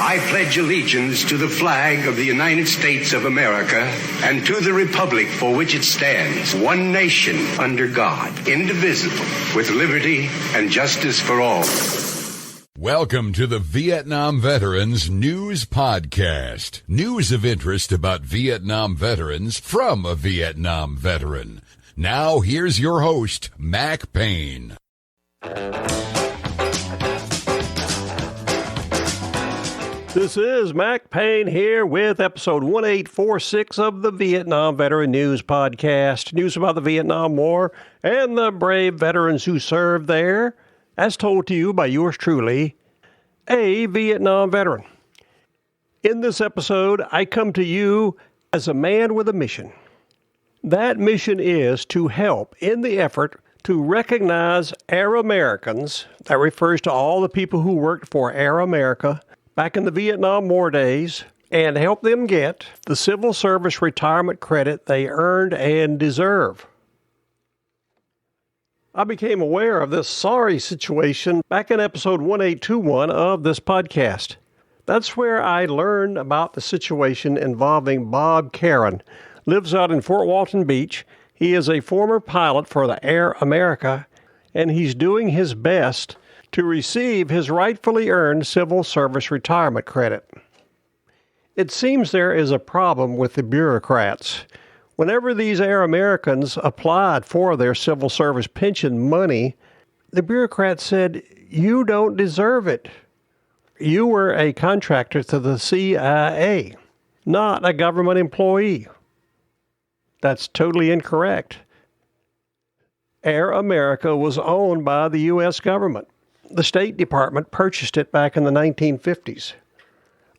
I pledge allegiance to the flag of the United States of America and to the republic for which it stands, one nation under God, indivisible, with liberty and justice for all. Welcome to the Vietnam Veterans News Podcast. News of interest about Vietnam veterans from a Vietnam veteran. Now, here's your host, Mac Payne. This is Mac Payne here with episode 1846 of the Vietnam Veteran News Podcast. News about the Vietnam War and the brave veterans who served there, as told to you by yours truly, a Vietnam veteran. In this episode, I come to you as a man with a mission. That mission is to help in the effort to recognize Air Americans. That refers to all the people who worked for Air America back in the Vietnam War days, and help them get the civil service retirement credit they earned and deserve. I became aware of this sorry situation back in episode 1821 of this podcast. That's where I learned about the situation involving Bob Karen. Lives out in Fort Walton Beach. He is a former pilot for the Air America, and he's doing his best to receive his rightfully earned civil service retirement credit. It seems there is a problem with the bureaucrats. Whenever these Air Americans applied for their civil service pension money, the bureaucrats said, "You don't deserve it. You were a contractor to the CIA, not a government employee." That's totally incorrect. Air America was owned by the U.S. government. The State Department purchased it back in the 1950s.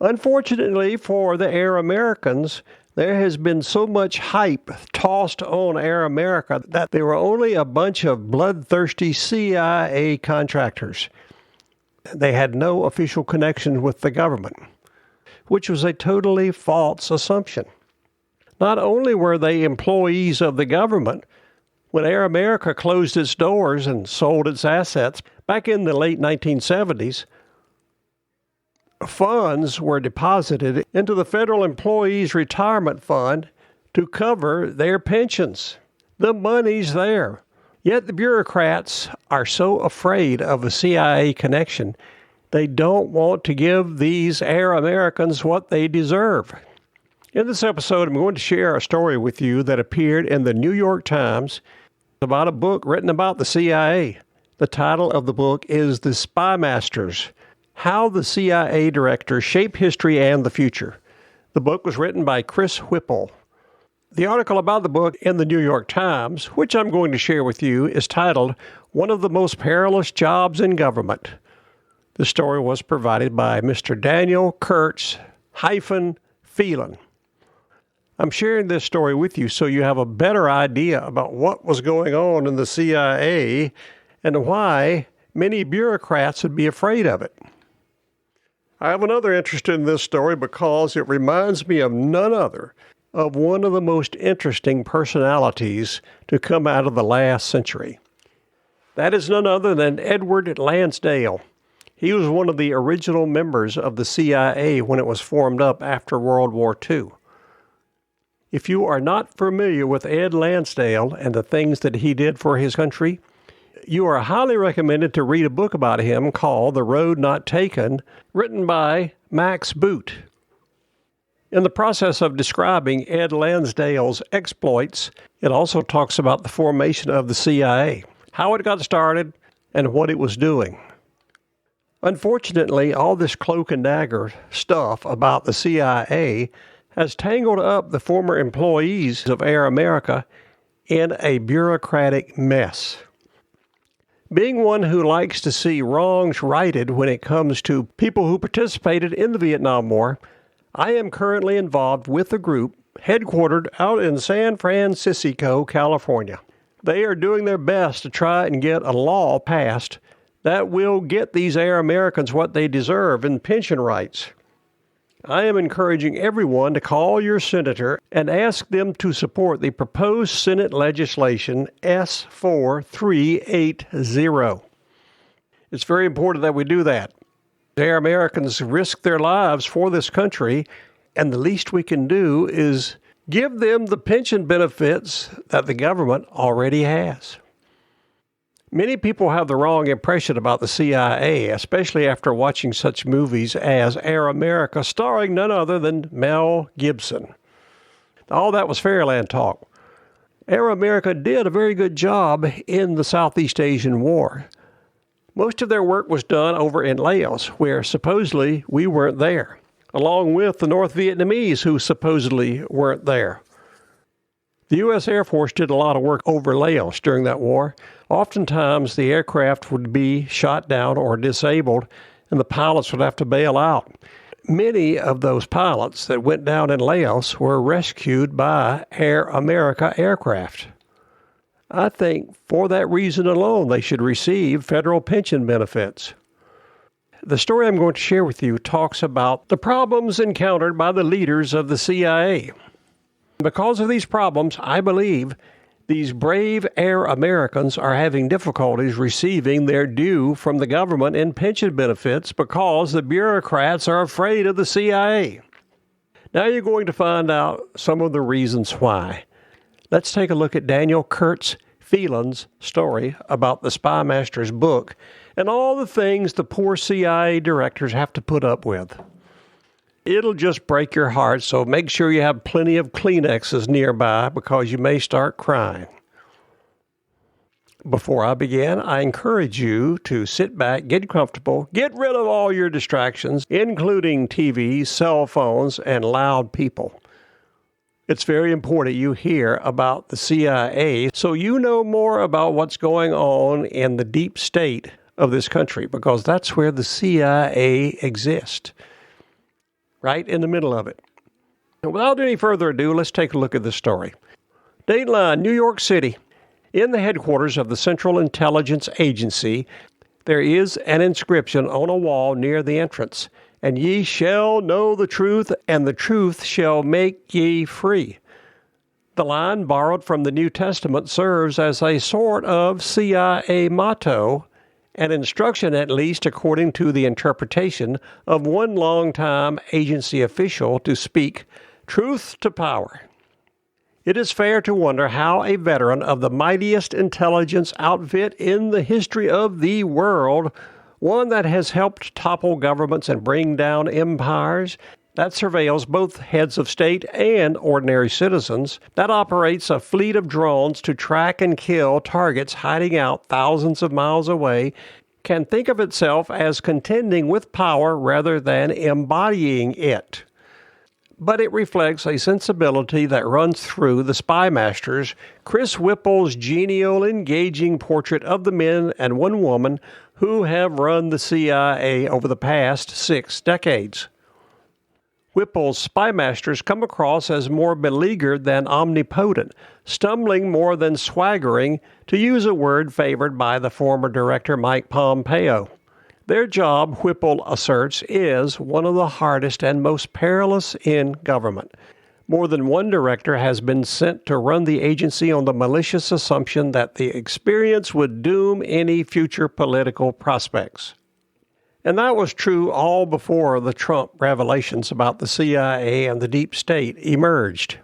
Unfortunately for the Air Americans, there has been so much hype tossed on Air America that they were only a bunch of bloodthirsty CIA contractors. They had no official connection with the government, which was a totally false assumption. Not only were they employees of the government, when Air America closed its doors and sold its assets back in the late 1970s, funds were deposited into the Federal Employees Retirement Fund to cover their pensions. The money's there. Yet the bureaucrats are so afraid of a CIA connection, they don't want to give these Air Americans what they deserve. In this episode, I'm going to share a story with you that appeared in the New York Times about a book written about the CIA. The title of the book is The SPYMASTERS: How the CIA Directors Shape History and the Future. The book was written by Chris Whipple. The article about the book in the New York Times, which I'm going to share with you, is titled, "One of the Most Perilous Jobs in Government." The story was provided by Mr. Daniel Kurtz-Phelan. I'm sharing this story with you so you have a better idea about what was going on in the CIA and why many bureaucrats would be afraid of it. I have another interest in this story because it reminds me of none other of one of the most interesting personalities to come out of the last century. That is none other than Edward Lansdale. He was one of the original members of the CIA when it was formed up after World War II. If you are not familiar with Ed Lansdale and the things that he did for his country, you are highly recommended to read a book about him called The Road Not Taken, written by Max Boot. In the process of describing Ed Lansdale's exploits, it also talks about the formation of the CIA, how it got started, and what it was doing. Unfortunately, all this cloak and dagger stuff about the CIA has tangled up the former employees of Air America in a bureaucratic mess. Being one who likes to see wrongs righted when it comes to people who participated in the Vietnam War, I am currently involved with a group headquartered out in San Francisco, California. They are doing their best to try and get a law passed that will get these Air Americans what they deserve in pension rights. I am encouraging everyone to call your senator and ask them to support the proposed Senate legislation S4380. It's very important that we do that. Our Americans risk their lives for this country, and the least we can do is give them the pension benefits that the government already has. Many people have the wrong impression about the CIA, especially after watching such movies as Air America, starring none other than Mel Gibson. All that was fairyland talk. Air America did a very good job in the Southeast Asian War. Most of their work was done over in Laos, where supposedly we weren't there, along with the North Vietnamese who supposedly weren't there. The U.S. Air Force did a lot of work over Laos during that war. Oftentimes, the aircraft would be shot down or disabled, and the pilots would have to bail out. Many of those pilots that went down in Laos were rescued by Air America aircraft. I think for that reason alone, they should receive federal pension benefits. The story I'm going to share with you talks about the problems encountered by the leaders of the CIA. Because of these problems, I believe these brave Air Americans are having difficulties receiving their due from the government in pension benefits because the bureaucrats are afraid of the CIA. Now you're going to find out some of the reasons why. Let's take a look at Daniel Kurtz-Phelan's story about the SPYMASTERS book and all the things the poor CIA directors have to put up with. It'll just break your heart, so make sure you have plenty of Kleenexes nearby because you may start crying. Before I begin, I encourage you to sit back, get comfortable, get rid of all your distractions, including TVs, cell phones, and loud people. It's very important you hear about the CIA so you know more about what's going on in the deep state of this country, because that's where the CIA exists. Right in the middle of it. And without any further ado, let's take a look at this story. Dateline, New York City. In the headquarters of the Central Intelligence Agency, there is an inscription on a wall near the entrance, "And ye shall know the truth, and the truth shall make ye free." The line, borrowed from the New Testament, serves as a sort of CIA motto, an instruction at least according to the interpretation of one longtime agency official to speak truth to power. It is fair to wonder how a veteran of the mightiest intelligence outfit in the history of the world, one that has helped topple governments and bring down empires, that surveils both heads of state and ordinary citizens, that operates a fleet of drones to track and kill targets hiding out thousands of miles away, can think of itself as contending with power rather than embodying it. But it reflects a sensibility that runs through the SPYMASTERS, Chris Whipple's genial, engaging portrait of the men and one woman who have run the CIA over the past 6 decades. Whipple's SPYMASTERS come across as more beleaguered than omnipotent, stumbling more than swaggering, to use a word favored by the former director Mike Pompeo. Their job, Whipple asserts, is one of the hardest and most perilous in government. More than one director has been sent to run the agency on the malicious assumption that the experience would doom any future political prospects. And that was true all before the Trump revelations about the CIA and the deep state emerged.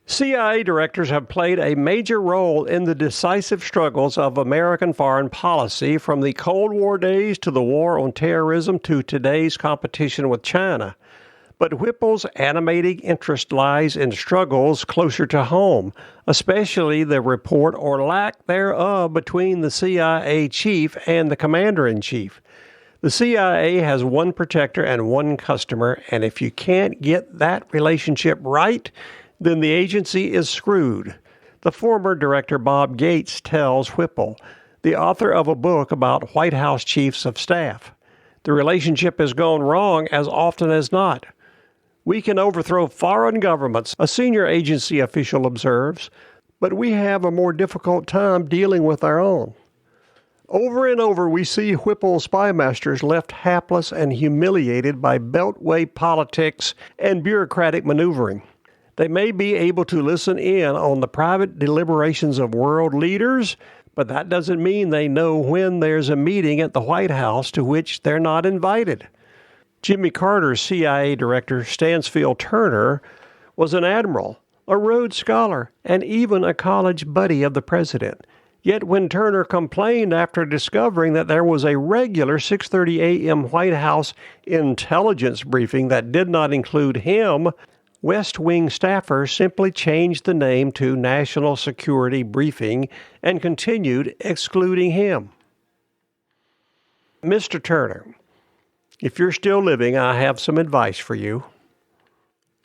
CIA directors have played a major role in the decisive struggles of American foreign policy, from the Cold War days to the war on terrorism to today's competition with China. But Whipple's animating interest lies in struggles closer to home, especially the report or lack thereof between the CIA chief and the commander-in-chief. The CIA has one protector and one customer, and if you can't get that relationship right, then the agency is screwed. The former director Bob Gates tells Whipple, the author of a book about White House chiefs of staff, the relationship has gone wrong as often as not. We can overthrow foreign governments, a senior agency official observes, but we have a more difficult time dealing with our own. Over and over, we see Whipple SPYMASTERS left hapless and humiliated by beltway politics and bureaucratic maneuvering. They may be able to listen in on the private deliberations of world leaders, But that doesn't mean they know when there's a meeting at the White House to which they're not invited. Jimmy Carter's CIA director, Stansfield Turner, was an admiral, a Rhodes Scholar, and even a college buddy of the president. Yet when Turner complained after discovering that there was a regular 6:30 a.m. White House intelligence briefing that did not include him, West Wing staffers simply changed the name to National Security Briefing and continued excluding him. Mr. Turner, if you're still living, I have some advice for you.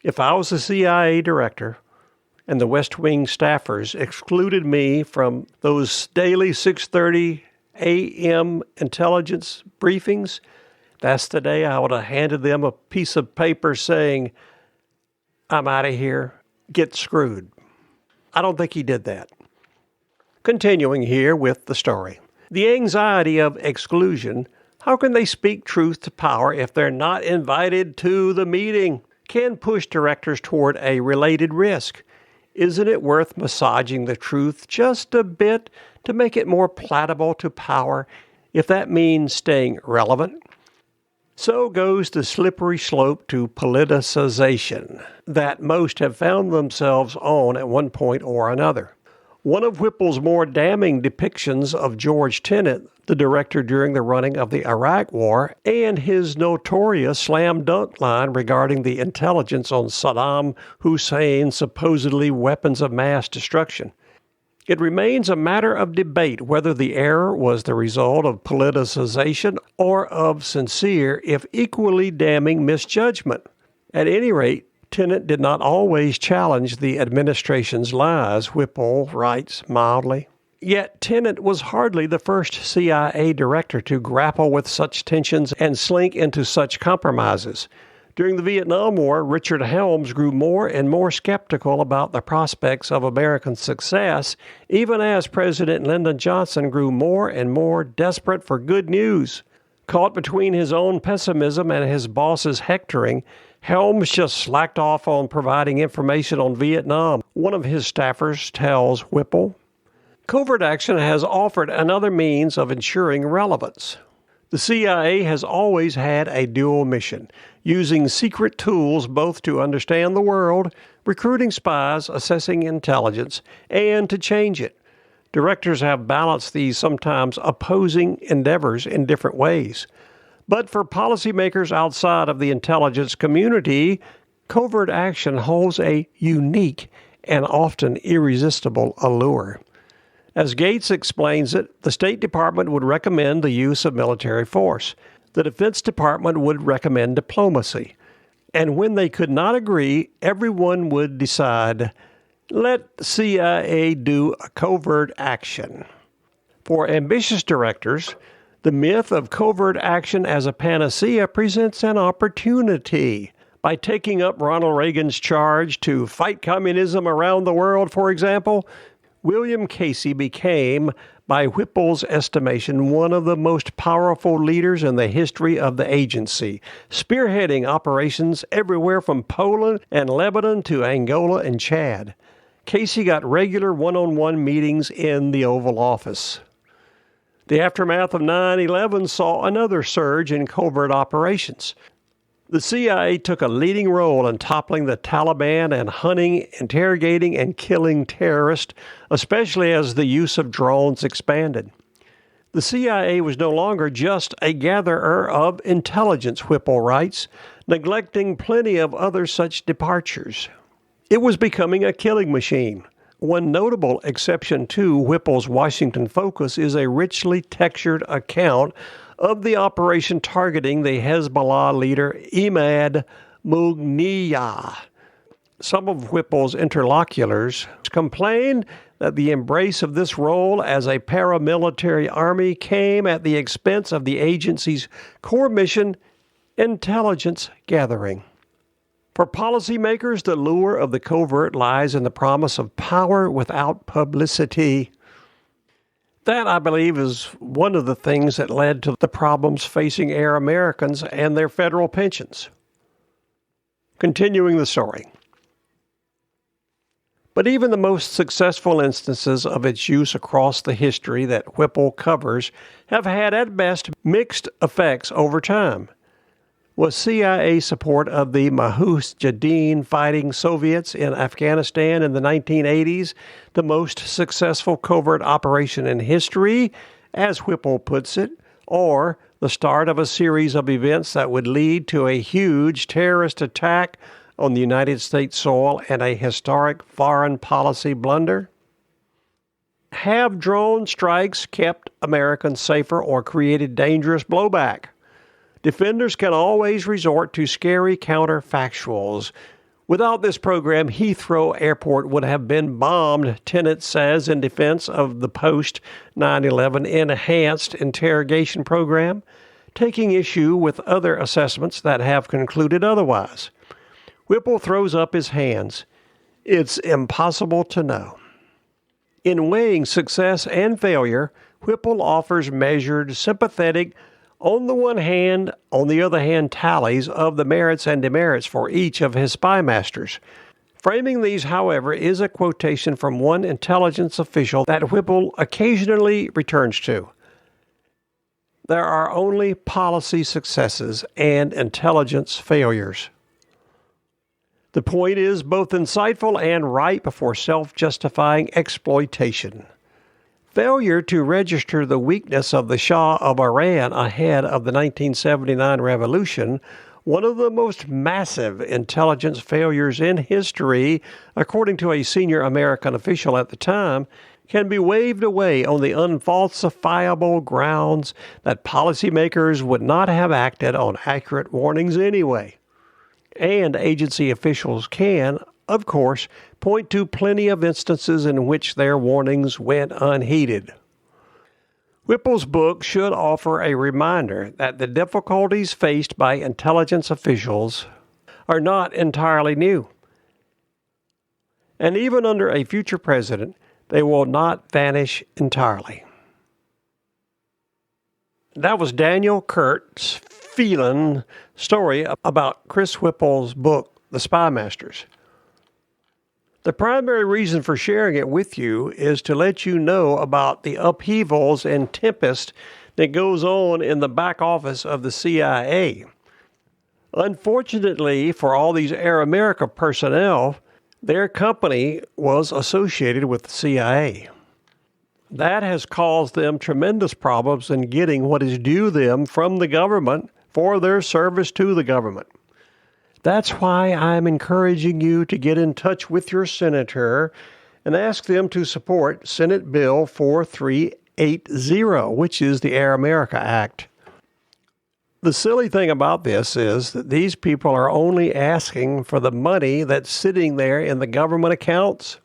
If I was the CIA director and the West Wing staffers excluded me from those daily 6:30 a.m. intelligence briefings, that's the day I would have handed them a piece of paper saying, I'm out of here, get screwed. I don't think he did that. Continuing here with the story. The anxiety of exclusion. How can they speak truth to power if they're not invited to the meeting? Can push directors toward a related risk. Isn't it worth massaging the truth just a bit to make it more palatable to power, if that means staying relevant? So goes the slippery slope to politicization that most have found themselves on at one point or another. One of Whipple's more damning depictions of George Tenet, the director during the running of the Iraq War, and his notorious slam dunk line regarding the intelligence on Saddam Hussein's supposedly weapons of mass destruction. It remains a matter of debate whether the error was the result of politicization or of sincere, if equally damning, misjudgment. At any rate, Tenet did not always challenge the administration's lies, Whipple writes mildly. Yet Tenet was hardly the first CIA director to grapple with such tensions and slink into such compromises. During the Vietnam War, Richard Helms grew more and more skeptical about the prospects of American success, even as President Lyndon Johnson grew more and more desperate for good news. Caught between his own pessimism and his boss's hectoring, Helms just slacked off on providing information on Vietnam. One of his staffers tells Whipple, covert action has offered another means of ensuring relevance. The CIA has always had a dual mission, using secret tools both to understand the world, recruiting spies, assessing intelligence, and to change it. Directors have balanced these sometimes opposing endeavors in different ways. But for policymakers outside of the intelligence community, covert action holds a unique and often irresistible allure. As Gates explains it, the State Department would recommend the use of military force. The Defense Department would recommend diplomacy. And when they could not agree, everyone would decide, let the CIA do a covert action. For ambitious directors, the myth of covert action as a panacea presents an opportunity. By taking up Ronald Reagan's charge to fight communism around the world, for example, William Casey became, by Whipple's estimation, one of the most powerful leaders in the history of the agency, spearheading operations everywhere from Poland and Lebanon to Angola and Chad. Casey got regular one-on-one meetings in the Oval Office. The aftermath of 9/11 saw another surge in covert operations. The CIA took a leading role in toppling the Taliban and hunting, interrogating, and killing terrorists, especially as the use of drones expanded. The CIA was no longer just a gatherer of intelligence, Whipple writes, neglecting plenty of other such departures. It was becoming a killing machine. One notable exception to Whipple's Washington focus is a richly textured account of the operation targeting the Hezbollah leader Imad Mughniyeh. Some of Whipple's interlocutors complained that the embrace of this role as a paramilitary army came at the expense of the agency's core mission, intelligence gathering. For policymakers, the lure of the covert lies in the promise of power without publicity. That, I believe, is one of the things that led to the problems facing Air Americans and their federal pensions. Continuing the story. But even the most successful instances of its use across the history that Whipple covers have had at best mixed effects over time. Was CIA support of the Mujahideen fighting Soviets in Afghanistan in the 1980s the most successful covert operation in history, as Whipple puts it, or the start of a series of events that would lead to a huge terrorist attack on the United States soil and a historic foreign policy blunder? Have drone strikes kept Americans safer or created dangerous blowback? Defenders can always resort to scary counterfactuals. Without this program, Heathrow Airport would have been bombed, Tenet says in defense of the post-9/11 enhanced interrogation program, taking issue with other assessments that have concluded otherwise. Whipple throws up his hands. It's impossible to know. In weighing success and failure, Whipple offers measured, sympathetic, on the other hand, tallies of the merits and demerits for each of his spymasters. Framing these, however, is a quotation from one intelligence official that Whipple occasionally returns to. There are only policy successes and intelligence failures. The point is both insightful and ripe for self-justifying exploitation. Failure to register the weakness of the Shah of Iran ahead of the 1979 revolution, one of the most massive intelligence failures in history, according to a senior American official at the time, can be waved away on the unfalsifiable grounds that policymakers would not have acted on accurate warnings anyway. And agency officials can, of course, point to plenty of instances in which their warnings went unheeded. Whipple's book should offer a reminder that the difficulties faced by intelligence officials are not entirely new. And even under a future president, they will not vanish entirely. That was Daniel Kurtz-Phelan story about Chris Whipple's book, The SPYMASTERS. The primary reason for sharing it with you is to let you know about the upheavals and tempest that goes on in the back office of the CIA. Unfortunately for all these Air America personnel, their company was associated with the CIA. That has caused them tremendous problems in getting what is due them from the government for their service to the government. That's why I'm encouraging you to get in touch with your senator and ask them to support Senate Bill 4380, which is the Air America Act. The silly thing about this is that these people are only asking for the money that's sitting there in the government accounts.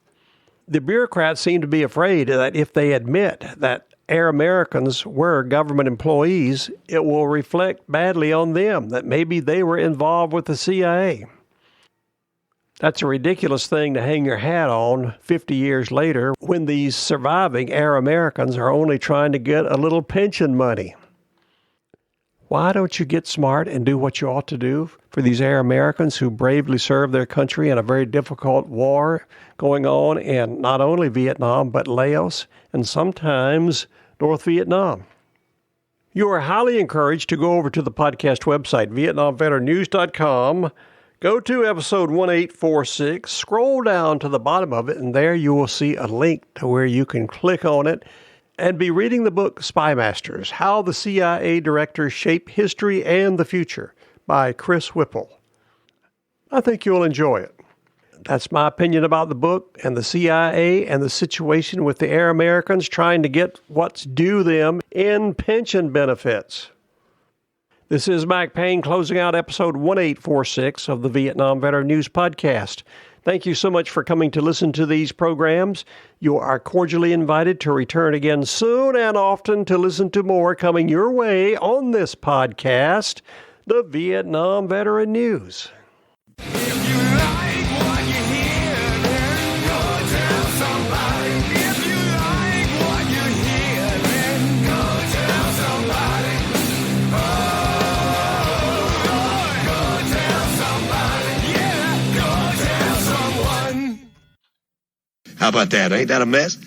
The bureaucrats seem to be afraid that if they admit that Air Americans were government employees, it will reflect badly on them, that maybe they were involved with the CIA. That's a ridiculous thing to hang your hat on 50 years later when these surviving Air Americans are only trying to get a little pension money. Why don't you get smart and do what you ought to do for these Air Americans who bravely served their country in a very difficult war going on in not only Vietnam, but Laos and sometimes North Vietnam? You are highly encouraged to go over to the podcast website, VietnamVeteranNews.com. Go to episode 1846, scroll down to the bottom of it, and there you will see a link to where you can click on it and be reading the book SPYMASTERS, How the CIA Directors Shape History and the Future by Chris Whipple. I think you'll enjoy it. That's my opinion about the book and the CIA and the situation with the Air Americans trying to get what's due them in pension benefits. This is Mike Payne closing out episode 1846 of the Vietnam Veteran News Podcast. Thank you so much for coming to listen to these programs. You are cordially invited to return again soon and often to listen to more coming your way on this podcast, the Vietnam Veteran News. about that? Ain't that a mess?